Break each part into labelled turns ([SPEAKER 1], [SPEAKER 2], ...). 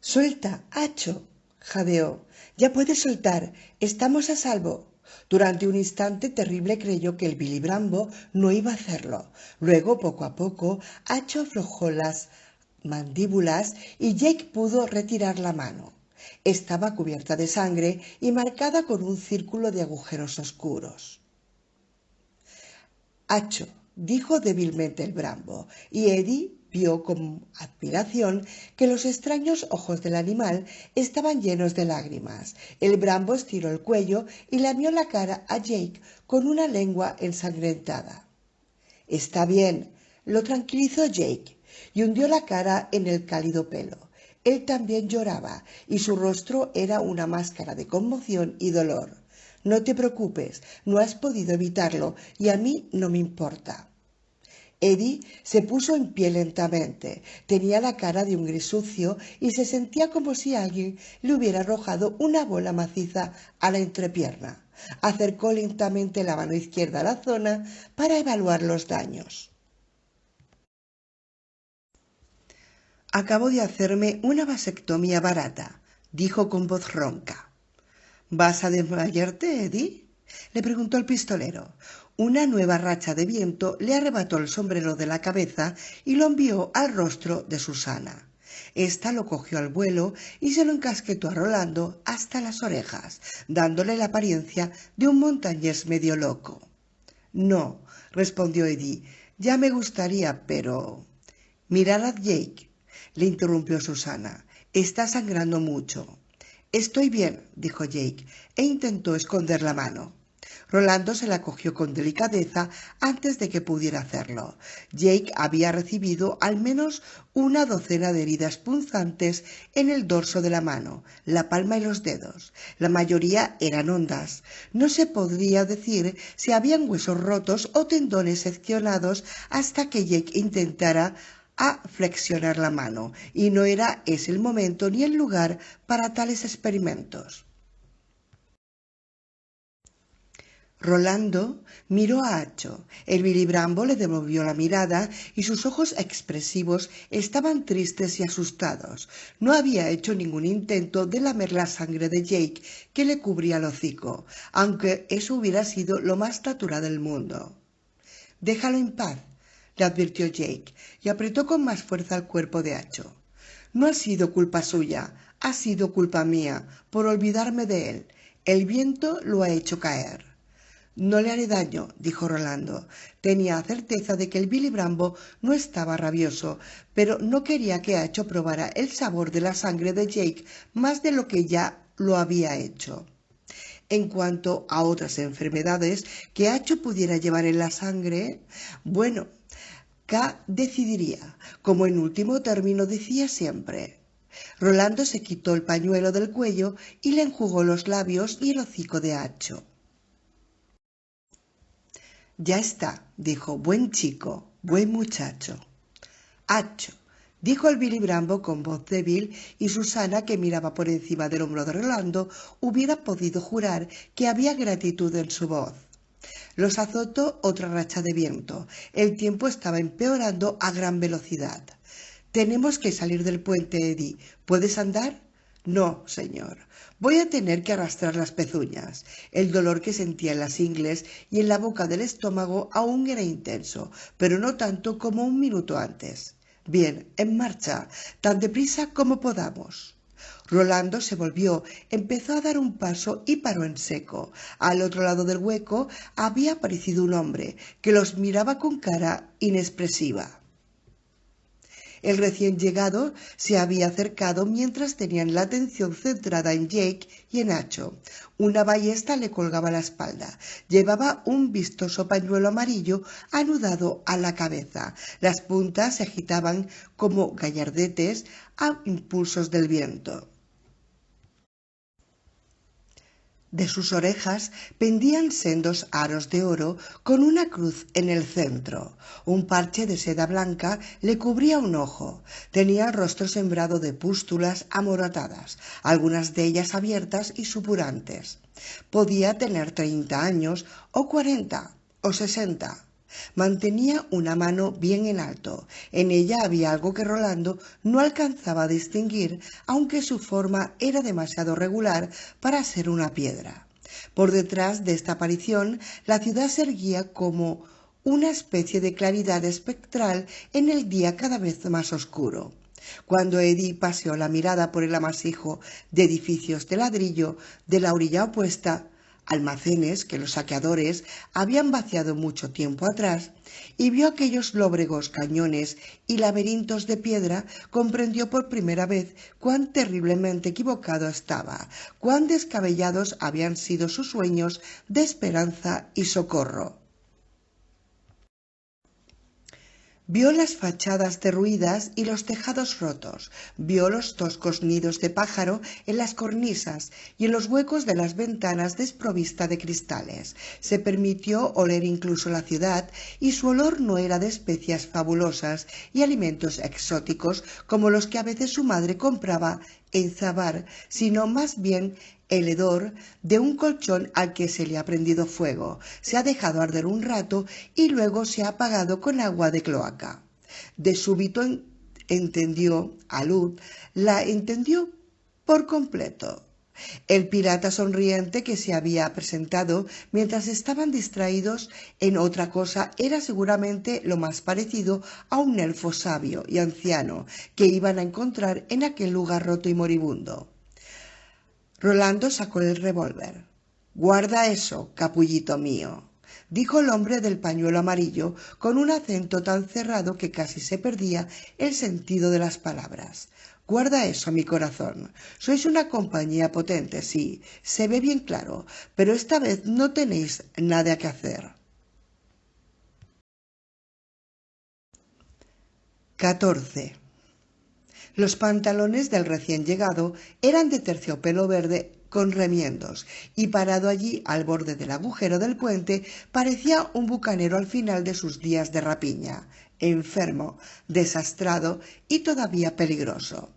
[SPEAKER 1] Suelta, Acho, jadeó. Ya puedes soltar. Estamos a salvo. Durante un instante terrible creyó que el Billy Brambo no iba a hacerlo. Luego, poco a poco, Acho aflojó las mandíbulas y Jake pudo retirar la mano. Estaba cubierta de sangre y marcada con un círculo de agujeros oscuros. Acho, dijo débilmente el Brambo, y Eddie vio con admiración que los extraños ojos del animal estaban llenos de lágrimas. El Brambo estiró el cuello y lamió la cara a Jake con una lengua ensangrentada. Está bien, lo tranquilizó Jake, y hundió la cara en el cálido pelo. Él también lloraba, y su rostro era una máscara de conmoción y dolor. No te preocupes, no has podido evitarlo, y a mí no me importa. Eddie se puso en pie lentamente. Tenía la cara de un gris sucio y se sentía como si alguien le hubiera arrojado una bola maciza a la entrepierna. Acercó lentamente la mano izquierda a la zona para evaluar los daños. Acabo de hacerme una vasectomía barata, dijo con voz ronca. ¿Vas a desmayarte, Eddie?, le preguntó el pistolero. Una nueva racha de viento le arrebató el sombrero de la cabeza y lo envió al rostro de Susana. Ésta lo cogió al vuelo y se lo encasquetó a Rolando hasta las orejas, dándole la apariencia de un montañés medio loco. No, respondió Eddie, ya me gustaría, pero... Mirad a Jake, le interrumpió Susana. Está sangrando mucho. Estoy bien, dijo Jake, e intentó esconder la mano. Rolando se la cogió con delicadeza antes de que pudiera hacerlo. Jake había recibido al menos una docena de heridas punzantes en el dorso de la mano, la palma y los dedos. La mayoría eran hondas. No se podría decir si habían huesos rotos o tendones seccionados hasta que Jake intentara flexionar la mano, y no era ese el momento ni el lugar para tales experimentos. Rolando miró a Acho. El Billy Brambo le devolvió la mirada y sus ojos expresivos estaban tristes y asustados. No había hecho ningún intento de lamer la sangre de Jake que le cubría el hocico, aunque eso hubiera sido lo más natural del mundo. Déjalo en paz, le advirtió Jake, y apretó con más fuerza el cuerpo de Acho. No ha sido culpa suya, ha sido culpa mía, por olvidarme de él. El viento lo ha hecho caer. No le haré daño, dijo Rolando. Tenía certeza de que el Billy Brambo no estaba rabioso, pero no quería que Acho probara el sabor de la sangre de Jake más de lo que ya lo había hecho. En cuanto a otras enfermedades que Acho pudiera llevar en la sangre, bueno, K decidiría, como en último término decía siempre. Rolando se quitó el pañuelo del cuello y le enjugó los labios y el hocico de Acho. Ya está, dijo, buen chico, buen muchacho. Acho, dijo el Billy Brambo con voz débil, y Susana, que miraba por encima del hombro de Rolando, hubiera podido jurar que había gratitud en su voz. Los azotó otra racha de viento. El tiempo estaba empeorando a gran velocidad. Tenemos que salir del puente, Eddie. ¿Puedes andar? No, señor. Voy a tener que arrastrar las pezuñas. El dolor que sentía en las ingles y en la boca del estómago aún era intenso, pero no tanto como un minuto antes. Bien, en marcha, tan deprisa como podamos. Rolando se volvió, empezó a dar un paso y paró en seco. Al otro lado del hueco había aparecido un hombre que los miraba con cara inexpresiva. El recién llegado se había acercado mientras tenían la atención centrada en Jake y en Acho. Una ballesta le colgaba a la espalda. Llevaba un vistoso pañuelo amarillo anudado a la cabeza. Las puntas se agitaban como gallardetes a impulsos del viento. De sus orejas pendían sendos aros de oro con una cruz en el centro. Un parche de seda blanca le cubría un ojo. Tenía el rostro sembrado de pústulas amoratadas, algunas de ellas abiertas y supurantes. Podía tener 30 años, o 40, o 60. Mantenía una mano bien en alto. En ella había algo que Rolando no alcanzaba a distinguir, aunque su forma era demasiado regular para ser una piedra. Por detrás de esta aparición, la ciudad se erguía como una especie de claridad espectral en el día cada vez más oscuro. Cuando Eddie paseó la mirada por el amasijo de edificios de ladrillo de la orilla opuesta, almacenes que los saqueadores habían vaciado mucho tiempo atrás, y vio aquellos lóbregos cañones y laberintos de piedra, comprendió por primera vez cuán terriblemente equivocado estaba, cuán descabellados habían sido sus sueños de esperanza y socorro. Vio las fachadas derruidas y los tejados rotos, vio los toscos nidos de pájaro en las cornisas y en los huecos de las ventanas desprovista de cristales. Se permitió oler incluso la ciudad, y su olor no era de especias fabulosas y alimentos exóticos como los que a veces su madre compraba en Zabar, sino más bien el hedor de un colchón al que se le ha prendido fuego, se ha dejado arder un rato y luego se ha apagado con agua de cloaca. De súbito entendió a Luz, la entendió por completo. El pirata sonriente que se había presentado mientras estaban distraídos en otra cosa era seguramente lo más parecido a un elfo sabio y anciano que iban a encontrar en aquel lugar roto y moribundo. Rolando sacó el revólver. «Guarda eso, capullito mío», dijo el hombre del pañuelo amarillo con un acento tan cerrado que casi se perdía el sentido de las palabras. «Guarda eso, mi corazón. Sois una compañía potente, sí, se ve bien claro, pero esta vez no tenéis nada que hacer». 14. Los pantalones del recién llegado eran de terciopelo verde con remiendos, y parado allí al borde del agujero del puente parecía un bucanero al final de sus días de rapiña, enfermo, desastrado y todavía peligroso.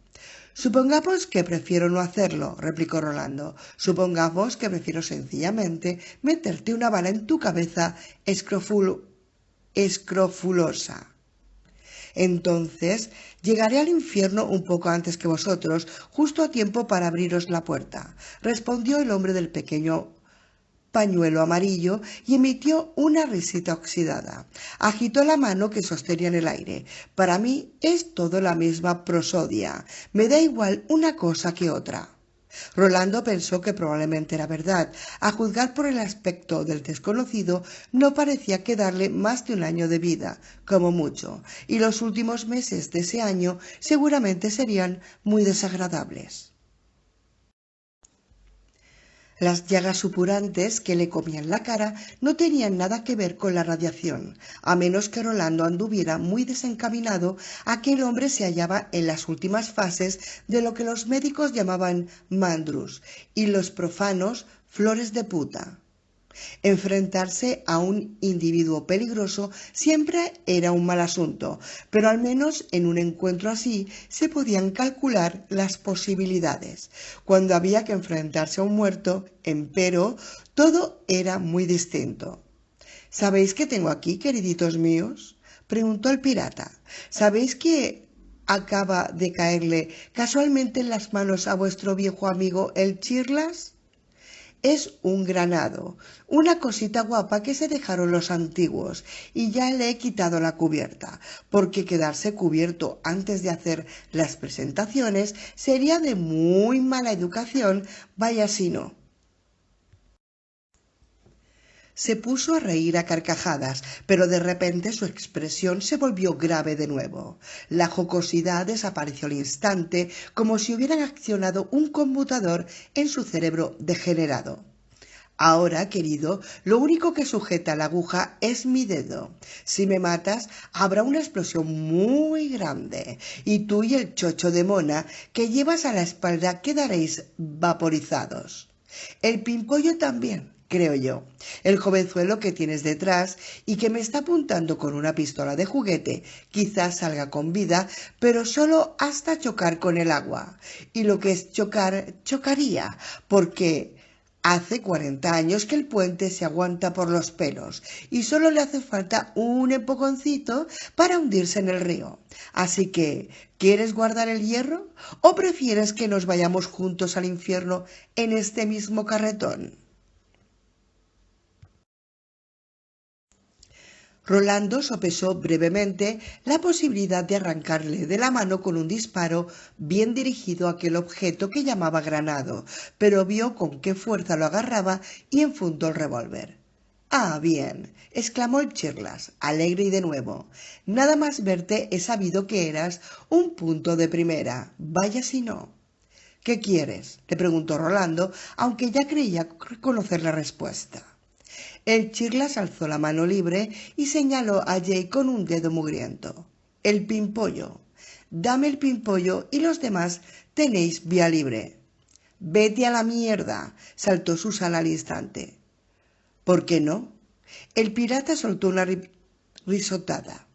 [SPEAKER 1] «Supongamos que prefiero no hacerlo», replicó Rolando. «Supongamos que prefiero sencillamente meterte una bala en tu cabeza escrofulosa. Entonces llegaré al infierno un poco antes que vosotros, justo a tiempo para abriros la puerta», respondió el hombre del pequeño pañuelo amarillo y emitió una risita oxidada. Agitó la mano que sostenía en el aire. «Para mí es todo la misma prosodia. Me da igual una cosa que otra». Rolando pensó que probablemente era verdad. A juzgar por el aspecto del desconocido, no parecía quedarle más de un año de vida, como mucho, y los últimos meses de ese año seguramente serían muy desagradables. Las llagas supurantes que le comían la cara no tenían nada que ver con la radiación. A menos que Rolando anduviera muy desencaminado, aquel hombre se hallaba en las últimas fases de lo que los médicos llamaban mandrus y los profanos flores de puta. Enfrentarse a un individuo peligroso siempre era un mal asunto, pero al menos en un encuentro así se podían calcular las posibilidades. Cuando había que enfrentarse a un muerto, empero, todo era muy distinto. «¿Sabéis qué tengo aquí, queriditos míos?», preguntó el pirata. «¿Sabéis que acaba de caerle casualmente en las manos a vuestro viejo amigo el Chirlas? Es un granado, una cosita guapa que se dejaron los antiguos, y ya le he quitado la cubierta, porque quedarse cubierto antes de hacer las presentaciones sería de muy mala educación, vaya si no». Se puso a reír a carcajadas, pero de repente su expresión se volvió grave de nuevo. La jocosidad desapareció al instante, como si hubieran accionado un conmutador en su cerebro degenerado. «Ahora, querido, lo único que sujeta la aguja es mi dedo. Si me matas, habrá una explosión muy grande, y tú y el chocho de mona que llevas a la espalda quedaréis vaporizados. El pimpollo también, creo yo. El jovenzuelo que tienes detrás y que me está apuntando con una pistola de juguete quizás salga con vida, pero solo hasta chocar con el agua. Y lo que es chocar, chocaría, porque Hace 40 años que el puente se aguanta por los pelos y solo le hace falta un empujoncito para hundirse en el río. Así que, ¿quieres guardar el hierro o prefieres que nos vayamos juntos al infierno en este mismo carretón? Rolando sopesó brevemente la posibilidad de arrancarle de la mano con un disparo bien dirigido a aquel objeto que llamaba granado, pero vio con qué fuerza lo agarraba y enfundó el revólver. «Ah, bien», exclamó el Chirlas, alegre y de nuevo. «Nada más verte he sabido que eras un punto de primera. Vaya si no». «¿Qué quieres?», le preguntó Rolando, aunque ya creía conocer la respuesta. El Chirlas alzó la mano libre y señaló a Jake con un dedo mugriento. «El pimpollo. Dame el pimpollo y los demás tenéis vía libre». «Vete a la mierda», saltó Susana al instante. «¿Por qué no?». El pirata soltó una risotada.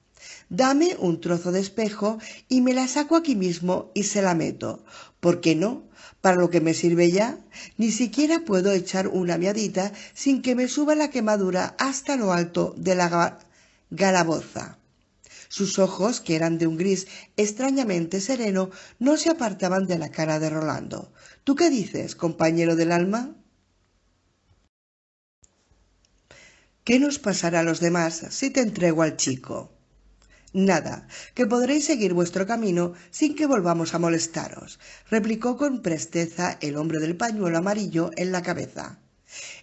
[SPEAKER 1] «Dame un trozo de espejo y me la saco aquí mismo y se la meto. ¿Por qué no? Para lo que me sirve ya, ni siquiera puedo echar una miadita sin que me suba la quemadura hasta lo alto de la galaboza». Sus ojos, que eran de un gris extrañamente sereno, no se apartaban de la cara de Rolando. «¿Tú qué dices, compañero del alma?». «¿Qué nos pasará a los demás si te entrego al chico?». «Nada, que podréis seguir vuestro camino sin que volvamos a molestaros», replicó con presteza el hombre del pañuelo amarillo en la cabeza.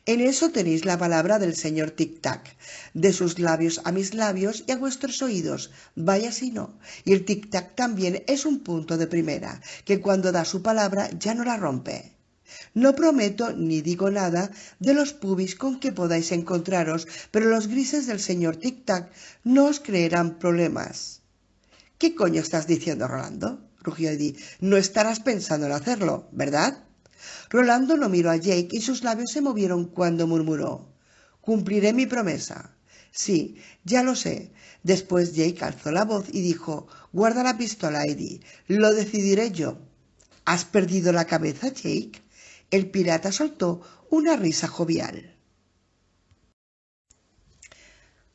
[SPEAKER 1] «En eso tenéis la palabra del señor Tic-Tac, de sus labios a mis labios y a vuestros oídos, vaya si no. Y el Tic-Tac también es un punto de primera, que cuando da su palabra ya no la rompe. No prometo ni digo nada de los pubis con que podáis encontraros, pero los grises del señor Tic-Tac no os creerán problemas». «¿Qué coño estás diciendo, Rolando?», rugió Eddie. «No estarás pensando en hacerlo, ¿verdad?». Rolando no miró a Jake y sus labios se movieron cuando murmuró: «Cumpliré mi promesa». «Sí, ya lo sé». Después Jake alzó la voz y dijo: «Guarda la pistola, Eddie. Lo decidiré yo». «¿Has perdido la cabeza, Jake?». El pirata soltó una risa jovial.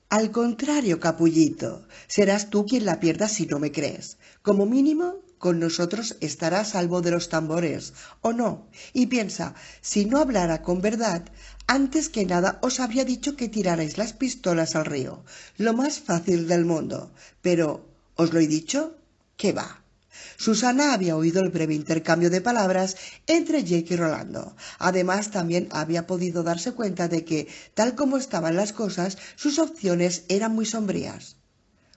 [SPEAKER 1] «Al contrario, capullito, serás tú quien la pierda si no me crees. Como mínimo, con nosotros estará a salvo de los tambores, ¿o no? Y piensa, si no hablara con verdad, antes que nada os habría dicho que tirarais las pistolas al río, lo más fácil del mundo. Pero, ¿os lo he dicho? ¿Qué va?». Susana había oído el breve intercambio de palabras entre Jake y Rolando. Además, también había podido darse cuenta de que, tal como estaban las cosas, sus opciones eran muy sombrías.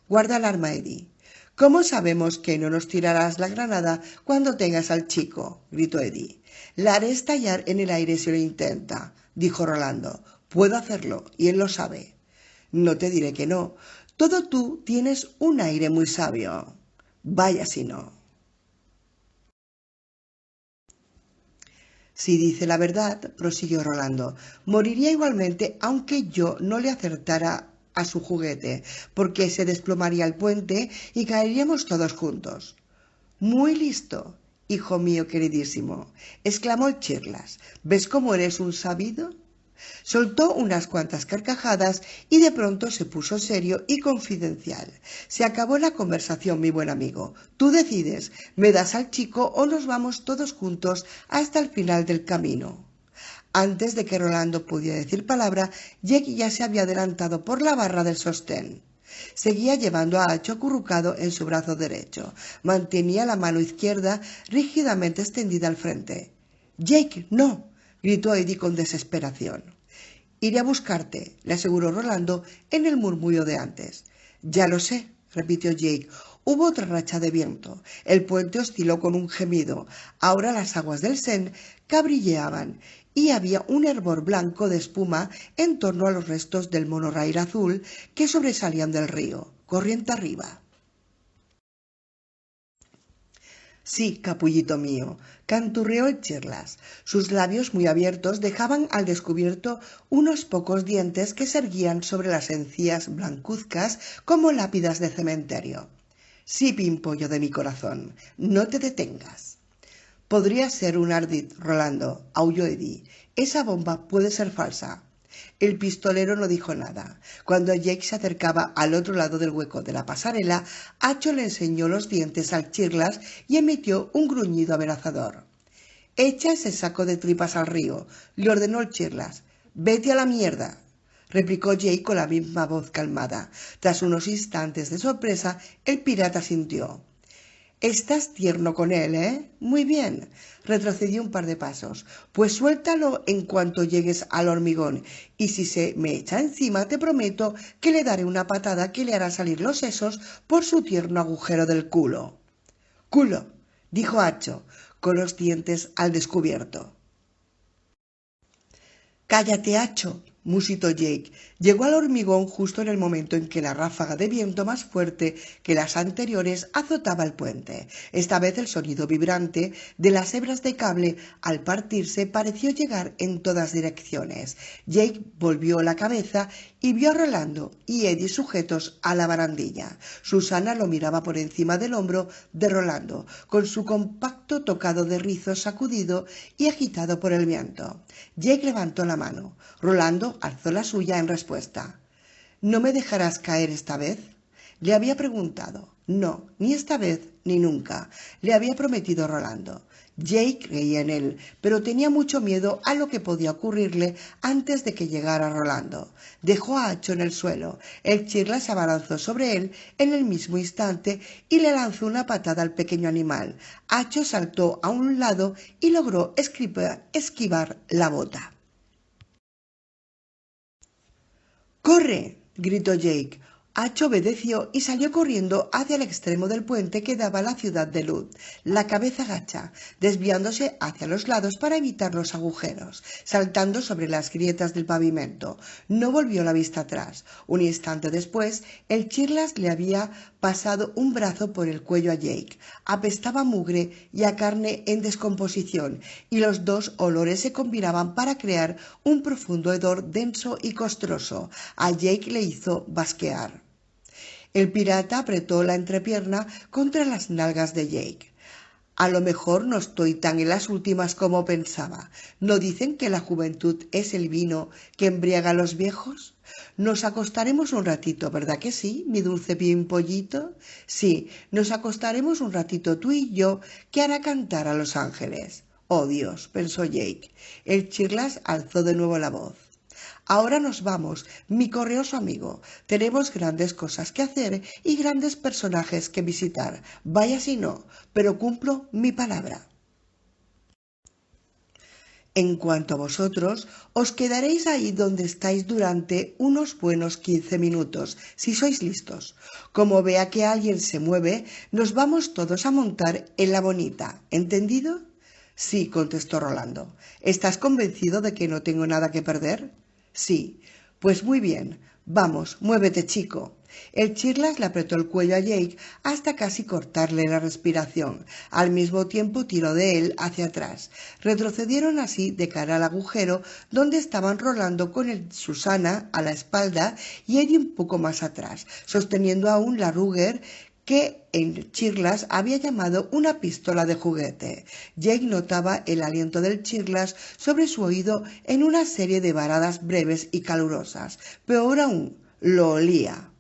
[SPEAKER 1] «Guarda el arma, Eddie». «¿Cómo sabemos que no nos tirarás la granada cuando tengas al chico?», gritó Eddie. «La haré estallar en el aire si lo intenta», dijo Rolando. «Puedo hacerlo, y él lo sabe». «No te diré que no. Todo tú tienes un aire muy sabio». «Vaya si no». «Si dice la verdad», prosiguió Rolando, «moriría igualmente aunque yo no le acertara a su juguete, porque se desplomaría el puente y caeríamos todos juntos». «Muy listo, hijo mío queridísimo», exclamó el Chirlas. «¿Ves cómo eres un sabido?». Soltó unas cuantas carcajadas y de pronto se puso serio y confidencial. «Se acabó la conversación, mi buen amigo. Tú decides, ¿me das al chico o nos vamos todos juntos hasta el final del camino?». Antes de que Rolando pudiera decir palabra, Jake ya se había adelantado por la barra del sostén. Seguía llevando a Acho acurrucado en su brazo derecho. Mantenía la mano izquierda rígidamente extendida al frente. «Jake, no», gritó Eddie con desesperación. «Iré a buscarte», le aseguró Rolando en el murmullo de antes. «Ya lo sé», repitió Jake. Hubo otra racha de viento. El puente osciló con un gemido. Ahora las aguas del Sen cabrilleaban y había un hervor blanco de espuma en torno a los restos del monorail azul que sobresalían del río, corriente arriba. «Sí, capullito mío», canturreó el Chirlas. Sus labios muy abiertos dejaban al descubierto unos pocos dientes que se erguían sobre las encías blancuzcas como lápidas de cementerio. «Sí, pimpollo de mi corazón, no te detengas». «Podría ser un ardid, Rolando», aulló Eddie. Esa bomba puede ser falsa. El pistolero no dijo nada. Cuando Jake se acercaba al otro lado del hueco de la pasarela, Acho le enseñó los dientes al Chirlas y emitió un gruñido amenazador. «Echa ese saco de tripas al río», le ordenó el Chirlas. «Vete a la mierda», replicó Jake con la misma voz calmada. Tras unos instantes de sorpresa, el pirata sintió. «Estás tierno con él, ¿eh? Muy bien». Retrocedió un par de pasos. «Pues suéltalo en cuanto llegues al hormigón, y si se me echa encima te prometo que le daré una patada que le hará salir los sesos por su tierno agujero del culo». «Culo», dijo Acho, con los dientes al descubierto. «Cállate, Acho», musitó Jake. Llegó al hormigón justo en el momento en que la ráfaga de viento más fuerte que las anteriores azotaba el puente. Esta vez el sonido vibrante de las hebras de cable al partirse pareció llegar en todas direcciones. Jake volvió la cabeza y vio a Rolando y Eddie sujetos a la barandilla. Susana lo miraba por encima del hombro de Rolando, con su compacto tocado de rizos sacudido y agitado por el viento. Jake levantó la mano. Rolando alzó la suya en respuesta. «¿No me dejarás caer esta vez?», le había preguntado. No, ni esta vez ni nunca, le había prometido Rolando. Jake creía en él, pero tenía mucho miedo a lo que podía ocurrirle antes de que llegara Rolando. Dejó a Acho en el suelo. El Chirlas se abalanzó sobre él en el mismo instante y le lanzó una patada al pequeño animal. Acho saltó a un lado y logró esquivar la bota. «¡Corre!», gritó Jake. Acho obedeció y salió corriendo hacia el extremo del puente que daba a la ciudad de Lud, la cabeza gacha, desviándose hacia los lados para evitar los agujeros, saltando sobre las grietas del pavimento. No volvió la vista atrás. Un instante después, el Chirlas le había pasado un brazo por el cuello a Jake. Apestaba a mugre y a carne en descomposición, y los dos olores se combinaban para crear un profundo hedor denso y costroso. A Jake le hizo basquear. El pirata apretó la entrepierna contra las nalgas de Jake. «A lo mejor no estoy tan en las últimas como pensaba. ¿No dicen que la juventud es el vino que embriaga a los viejos? Nos acostaremos un ratito, ¿verdad que sí, mi dulce pimpollito? Sí, nos acostaremos un ratito tú y yo, que hará cantar a los ángeles». «Oh, Dios», pensó Jake. El Chirlas alzó de nuevo la voz. «Ahora nos vamos, mi correoso amigo. Tenemos grandes cosas que hacer y grandes personajes que visitar. Vaya si no, pero cumplo mi palabra. En cuanto a vosotros, os quedaréis ahí donde estáis durante unos buenos 15 minutos, si sois listos. Como vea que alguien se mueve, nos vamos todos a montar en la bonita. ¿Entendido?» «Sí», contestó Rolando. «¿Estás convencido de que no tengo nada que perder?» «Sí». «Pues muy bien. Vamos, muévete, chico». El Chirlas le apretó el cuello a Jake hasta casi cortarle la respiración. Al mismo tiempo tiró de él hacia atrás. Retrocedieron así de cara al agujero donde estaban Rolando con el Susana a la espalda y Eddie un poco más atrás, sosteniendo aún la Ruger que el Chirlas había llamado una pistola de juguete. Jake notaba el aliento del Chirlas sobre su oído en una serie de varadas breves y calurosas. Peor aún, lo olía.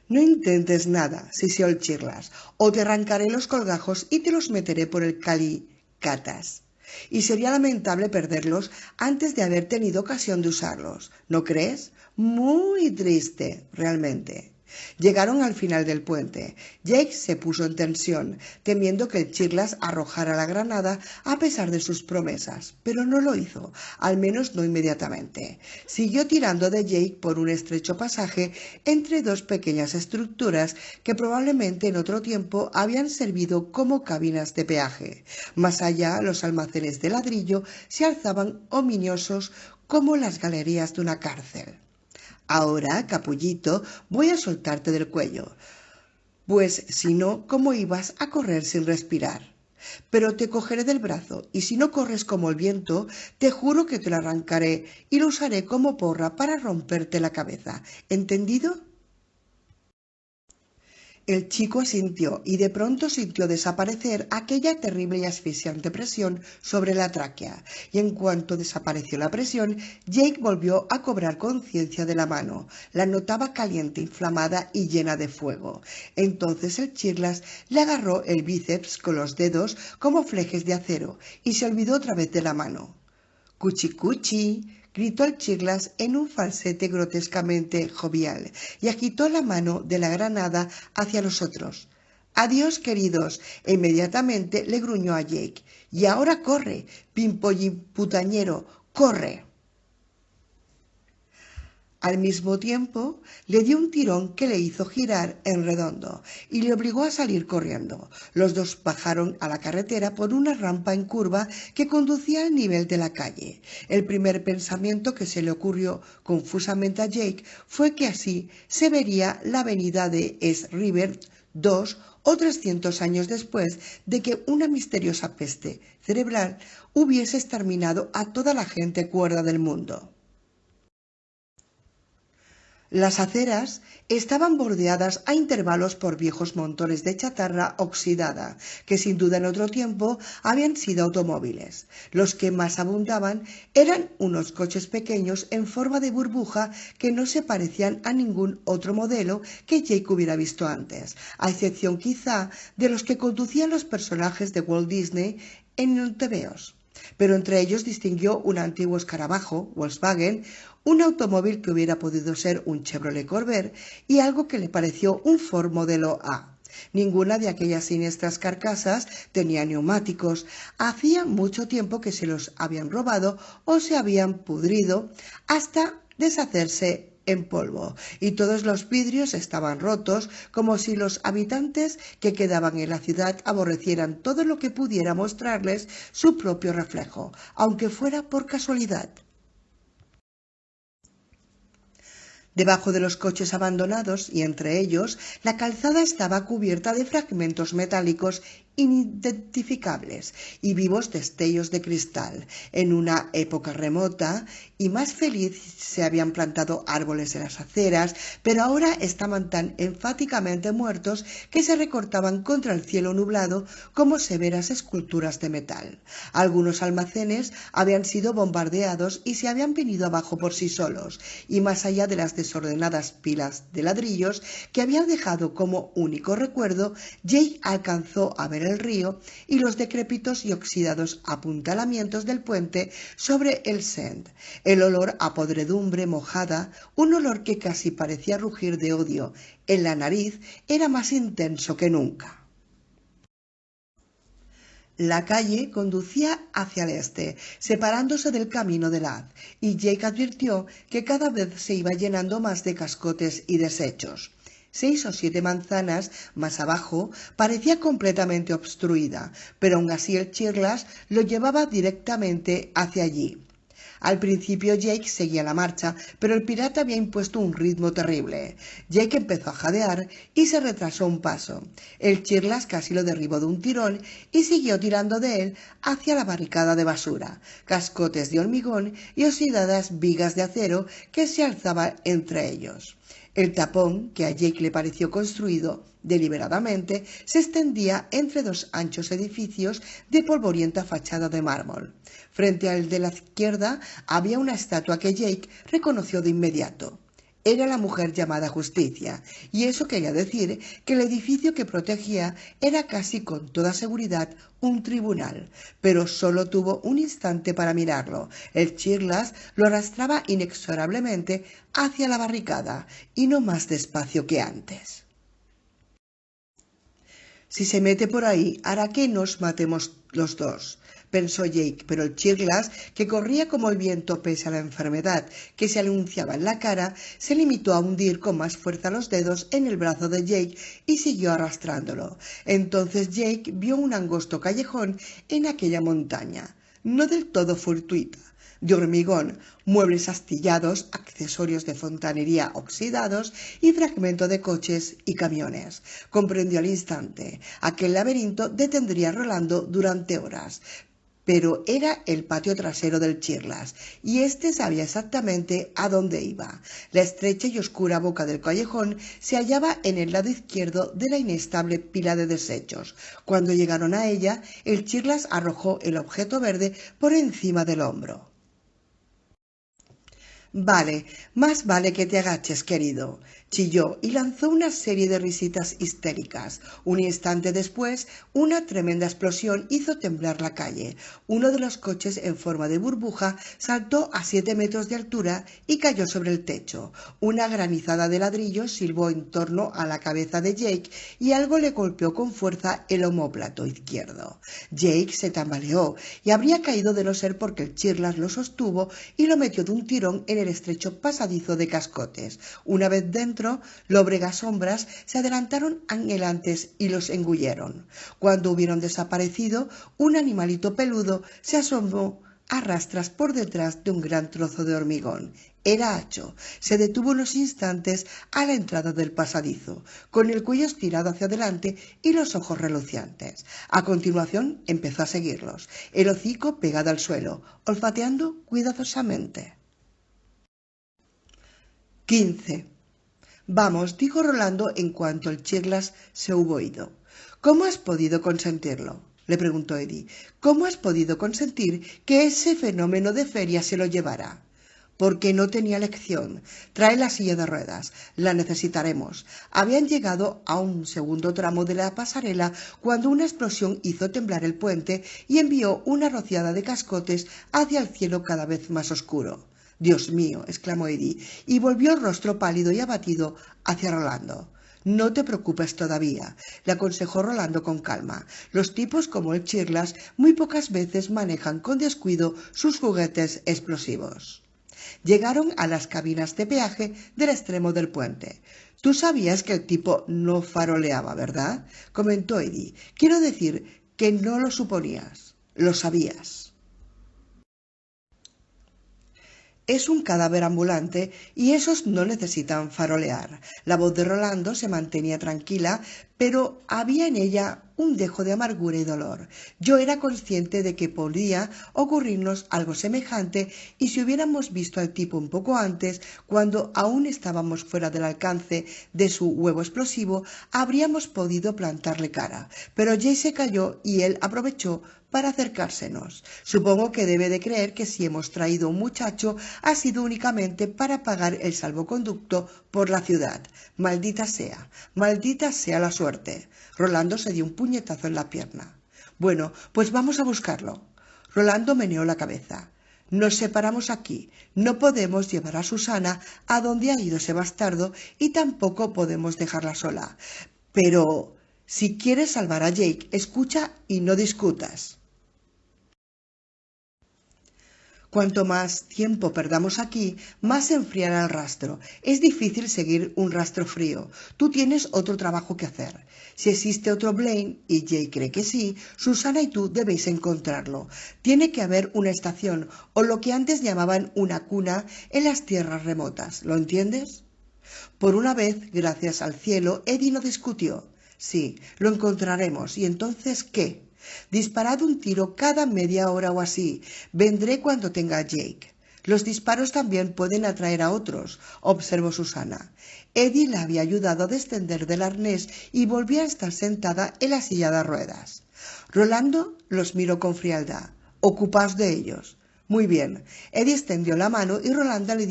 [SPEAKER 1] «No intentes nada», siseó el Chirlas, «o te arrancaré los colgajos y te los meteré por el calicatas. Y sería lamentable perderlos antes de haber tenido ocasión de usarlos. ¿No crees? Muy triste, realmente». Llegaron al final del puente. Jake se puso en tensión, temiendo que el Chirlas arrojara la granada a pesar de sus promesas, pero no lo hizo, al menos no inmediatamente. Siguió tirando de Jake por un estrecho pasaje entre dos pequeñas estructuras que probablemente en otro tiempo habían servido como cabinas de peaje. Más allá, los almacenes de ladrillo se alzaban ominiosos como las galerías de una cárcel. «Ahora, capullito, voy a soltarte del cuello, pues si no, ¿cómo ibas a correr sin respirar? Pero te cogeré del brazo, y si no corres como el viento, te juro que te lo arrancaré y lo usaré como porra para romperte la cabeza. ¿Entendido?» El chico asintió y de pronto sintió desaparecer aquella terrible y asfixiante presión sobre la tráquea. Y en cuanto desapareció la presión, Jake volvió a cobrar conciencia de la mano. La notaba caliente, inflamada y llena de fuego. Entonces el Chirlas le agarró el bíceps con los dedos como flejes de acero y se olvidó otra vez de la mano. ¡Cuchi, cuchi!, gritó el Chirlas en un falsete grotescamente jovial y agitó la mano de la granada hacia nosotros. «Adiós, queridos», e inmediatamente le gruñó a Jake. «Y ahora corre, pimpollín putañero, corre». Al mismo tiempo, le dio un tirón que le hizo girar en redondo y le obligó a salir corriendo. Los dos bajaron a la carretera por una rampa en curva que conducía al nivel de la calle. El primer pensamiento que se le ocurrió confusamente a Jake fue que así se vería la avenida de East River 2 o 300 años después de que una misteriosa peste cerebral hubiese exterminado a toda la gente cuerda del mundo. Las aceras estaban bordeadas a intervalos por viejos montones de chatarra oxidada, que sin duda en otro tiempo habían sido automóviles. Los que más abundaban eran unos coches pequeños en forma de burbuja que no se parecían a ningún otro modelo que Jake hubiera visto antes, a excepción quizá de los que conducían los personajes de Walt Disney en tebeos. Pero entre ellos distinguió un antiguo escarabajo, Volkswagen, un automóvil que hubiera podido ser un Chevrolet Corvair y algo que le pareció un Ford modelo A. Ninguna de aquellas siniestras carcasas tenía neumáticos. Hacía mucho tiempo que se los habían robado o se habían pudrido hasta deshacerse en polvo, y todos los vidrios estaban rotos, como si los habitantes que quedaban en la ciudad aborrecieran todo lo que pudiera mostrarles su propio reflejo, aunque fuera por casualidad. Debajo de los coches abandonados y entre ellos, la calzada estaba cubierta de fragmentos metálicos inidentificables y vivos destellos de cristal. En una época remota y más feliz se habían plantado árboles en las aceras, pero ahora estaban tan enfáticamente muertos que se recortaban contra el cielo nublado como severas esculturas de metal. Algunos almacenes habían sido bombardeados y se habían venido abajo por sí solos, y más allá de las desordenadas pilas de ladrillos que habían dejado como único recuerdo, Jake alcanzó a ver el río y los decrépitos y oxidados apuntalamientos del puente sobre el Send. El olor a podredumbre mojada, un olor que casi parecía rugir de odio en la nariz, era más intenso que nunca. La calle conducía hacia el este, separándose del camino de Laz, y Jake advirtió que cada vez se iba llenando más de cascotes y desechos. 6 o 7 manzanas más abajo parecía completamente obstruida, pero aún así el Chirlas lo llevaba directamente hacia allí. Al principio Jake seguía la marcha, pero el pirata había impuesto un ritmo terrible. Jake empezó a jadear y se retrasó un paso. El Chirlas casi lo derribó de un tirón y siguió tirando de él hacia la barricada de basura, cascotes de hormigón y oxidadas vigas de acero que se alzaban entre ellos. El tapón, que a Jake le pareció construido deliberadamente, se extendía entre 2 anchos edificios de polvorienta fachada de mármol. Frente al de la izquierda había una estatua que Jake reconoció de inmediato. Era la mujer llamada Justicia, y eso quería decir que el edificio que protegía era casi con toda seguridad un tribunal, pero solo tuvo un instante para mirarlo. El Chirlas lo arrastraba inexorablemente hacia la barricada, y no más despacio que antes. Si se mete por ahí, hará que nos matemos los dos, pensó Jake, pero el Chirlas, que corría como el viento pese a la enfermedad que se anunciaba en la cara, se limitó a hundir con más fuerza los dedos en el brazo de Jake y siguió arrastrándolo. Entonces Jake vio un angosto callejón en aquella montaña, no del todo fortuita, de hormigón, muebles astillados, accesorios de fontanería oxidados y fragmentos de coches y camiones. Comprendió al instante. Aquel laberinto detendría rolando durante horas, pero era el patio trasero del Chirlas, y éste sabía exactamente a dónde iba. La estrecha y oscura boca del callejón se hallaba en el lado izquierdo de la inestable pila de desechos. Cuando llegaron a ella, el Chirlas arrojó el objeto verde por encima del hombro. Vale, más vale que te agaches, querido, chilló y lanzó una serie de risitas histéricas. Un instante después, una tremenda explosión hizo temblar la calle. Uno de los coches en forma de burbuja saltó a 7 metros de altura y cayó sobre el techo. Una granizada de ladrillos silbó en torno a la cabeza de Jake y algo le golpeó con fuerza el omóplato izquierdo. Jake se tambaleó y habría caído de no ser porque el Chirlas lo sostuvo y lo metió de un tirón en el estrecho pasadizo de cascotes. Una vez dentro, lóbregas-sombras se adelantaron anhelantes y los engulleron. Cuando hubieron desaparecido, un animalito peludo se asomó a rastras por detrás de un gran trozo de hormigón. Era Acho. Se detuvo unos instantes a la entrada del pasadizo, con el cuello estirado hacia adelante y los ojos relucientes. A continuación empezó a seguirlos, el hocico pegado al suelo, olfateando cuidadosamente. 15. Vamos, dijo Rolando en cuanto el Chirlas se hubo ido. ¿Cómo has podido consentirlo?, le preguntó Eddie. ¿Cómo has podido consentir que ese fenómeno de feria se lo llevara? Porque no tenía elección. Trae la silla de ruedas. La necesitaremos. Habían llegado a un segundo tramo de la pasarela cuando una explosión hizo temblar el puente y envió una rociada de cascotes hacia el cielo cada vez más oscuro. «Dios mío», exclamó Eddie, y volvió el rostro pálido y abatido hacia Rolando. «No te preocupes todavía», le aconsejó Rolando con calma. «Los tipos como el Chirlas muy pocas veces manejan con descuido sus juguetes explosivos». Llegaron a las cabinas de peaje del extremo del puente. «Tú sabías que el tipo no faroleaba, ¿verdad?», comentó Eddie. «Quiero decir que no lo suponías, lo sabías». Es un cadáver ambulante y esos no necesitan farolear. La voz de Rolando se mantenía tranquila, pero había en ella un dejo de amargura y dolor. Yo era consciente de que podía ocurrirnos algo semejante y si hubiéramos visto al tipo un poco antes, cuando aún estábamos fuera del alcance de su huevo explosivo, habríamos podido plantarle cara. Pero Jay se calló y él aprovechó para acercársenos. Supongo que debe de creer que si hemos traído un muchacho ha sido únicamente para pagar el salvoconducto por la ciudad. Maldita sea la suerte. Rolando se dio un puñetazo en la pierna. Bueno, pues vamos a buscarlo. Rolando meneó la cabeza. Nos separamos aquí. No podemos llevar a Susana a donde ha ido ese bastardo y tampoco podemos dejarla sola. Pero si quieres salvar a Jake, escucha y no discutas. Cuanto más tiempo perdamos aquí, más se enfriará el rastro. Es difícil seguir un rastro frío. Tú tienes otro trabajo que hacer. Si existe otro Blaine, y Jay cree que sí, Susana y tú debéis encontrarlo. Tiene que haber una estación, o lo que antes llamaban una cuna, en las tierras remotas. ¿Lo entiendes? Por una vez, gracias al cielo, Eddie no discutió. Sí, lo encontraremos. ¿Y entonces qué? Disparad un tiro cada media hora o así. Vendré cuando tenga a Jake. Los disparos también pueden atraer a otros, observó Susana. Eddie la había ayudado a descender del arnés y volvió a estar sentada en la silla de ruedas. Rolando los miró con frialdad. Ocupaos de ellos. Muy bien. Eddie extendió la mano y Rolando le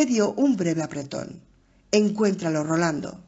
[SPEAKER 1] dio un breve apretón. Encuéntralo, Rolando.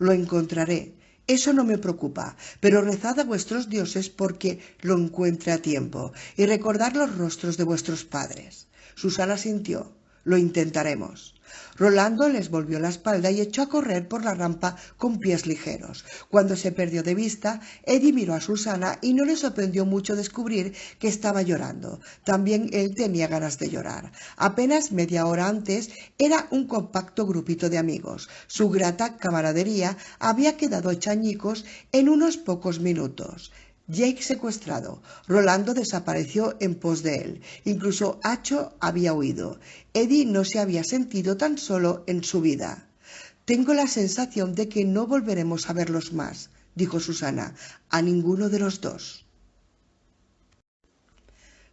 [SPEAKER 1] Lo encontraré. Eso no me preocupa, pero rezad a vuestros dioses porque lo encuentre a tiempo y recordad los rostros de vuestros padres. Susana sintió. Lo intentaremos. Rolando les volvió la espalda y echó a correr por la rampa con pies ligeros. Cuando se perdió de vista, Eddie miró a Susana y no le sorprendió mucho descubrir que estaba llorando. También él tenía ganas de llorar. Apenas media hora antes era un compacto grupito de amigos. Su grata camaradería había quedado hecha añicos en unos pocos minutos. Jake secuestrado. Rolando desapareció en pos de él. Incluso Acho había huido. Eddie no se había sentido tan solo en su vida. Tengo la sensación de que no volveremos a verlos más, dijo Susana. A ninguno de los dos.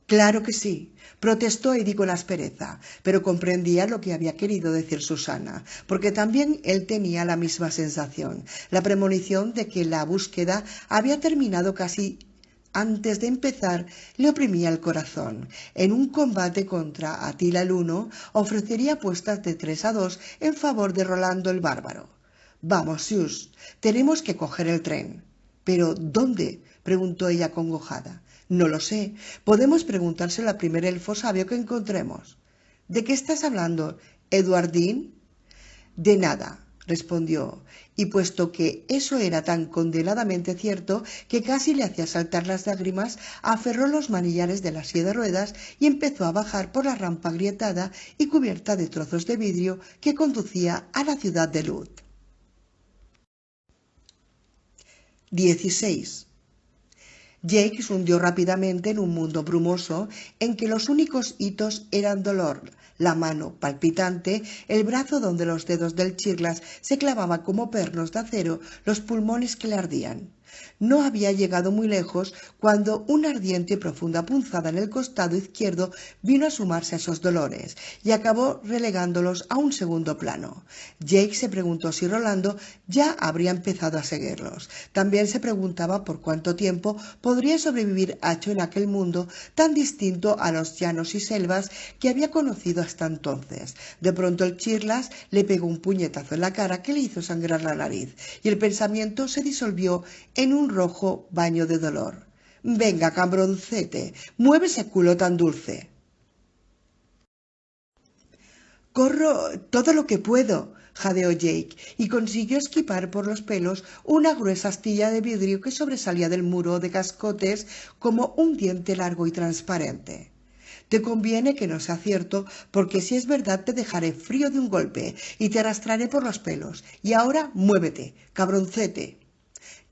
[SPEAKER 1] Claro que sí, protestó Eddie con aspereza, pero comprendía lo que había querido decir Susana, porque también él tenía la misma sensación, la premonición de que la búsqueda había terminado casi antes de empezar le oprimía el corazón. En un combate contra Atila el Huno ofrecería apuestas de 3-2 en favor de Rolando el Bárbaro. Vamos, Sius, tenemos que coger el tren. ¿Pero dónde? Preguntó ella acongojada. No lo sé. Podemos preguntárselo al primer elfo sabio que encontremos. ¿De qué estás hablando, Eduardín? De nada, respondió, y puesto que eso era tan condenadamente cierto que casi le hacía saltar las lágrimas, aferró los manillares de la silla de ruedas y empezó a bajar por la rampa agrietada y cubierta de trozos de vidrio que conducía a la ciudad de Lud. 16. Jake se hundió rápidamente en un mundo brumoso en que los únicos hitos eran dolor, la mano palpitante, el brazo donde los dedos del chirlas se clavaban como pernos de acero, los pulmones que le ardían. No había llegado muy lejos cuando una ardiente y profunda punzada en el costado izquierdo vino a sumarse a esos dolores y acabó relegándolos a un segundo plano. Jake se preguntó si Rolando ya habría empezado a seguirlos. También se preguntaba por cuánto tiempo podría sobrevivir Acho en aquel mundo tan distinto a los llanos y selvas que había conocido hasta entonces. De pronto el chirlas le pegó un puñetazo en la cara que le hizo sangrar la nariz y el pensamiento se disolvió en un rojo baño de dolor. Venga, cabroncete, mueve ese culo tan dulce. Corro todo lo que puedo, jadeó Jake, y consiguió esquipar por los pelos una gruesa astilla de vidrio que sobresalía del muro de cascotes como un diente largo y transparente. Te conviene que no sea cierto, porque si es verdad te dejaré frío de un golpe y te arrastraré por los pelos. Y ahora muévete, cabroncete.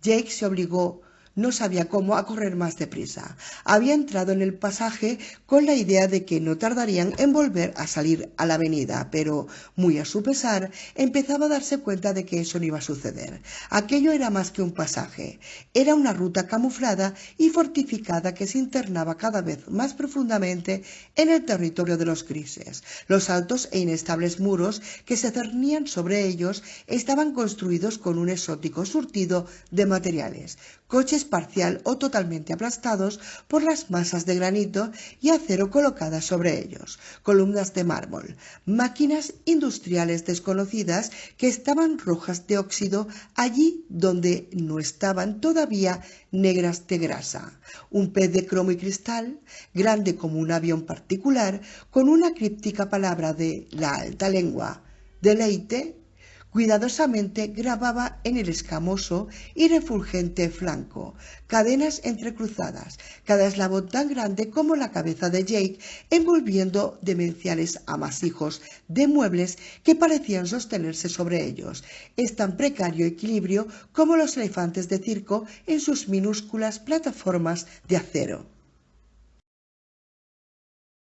[SPEAKER 1] Jake se obligó, no sabía cómo, a correr más deprisa. Había entrado en el pasaje con la idea de que no tardarían en volver a salir a la avenida, pero, muy a su pesar, empezaba a darse cuenta de que eso no iba a suceder. Aquello era más que un pasaje. Era una ruta camuflada y fortificada que se internaba cada vez más profundamente en el territorio de los grises. Los altos e inestables muros que se cernían sobre ellos estaban construidos con un exótico surtido de materiales, coches parcial o totalmente aplastados por las masas de granito y acero colocadas sobre ellos, columnas de mármol, máquinas industriales desconocidas que estaban rojas de óxido allí donde no estaban todavía negras de grasa, un pez de cromo y cristal, grande como un avión particular, con una críptica palabra de la alta lengua, deleite, cuidadosamente grababa en el escamoso y refulgente flanco, cadenas entrecruzadas, cada eslabón tan grande como la cabeza de Jake, envolviendo demenciales amasijos de muebles que parecían sostenerse sobre ellos. Es tan precario equilibrio como los elefantes de circo en sus minúsculas plataformas de acero.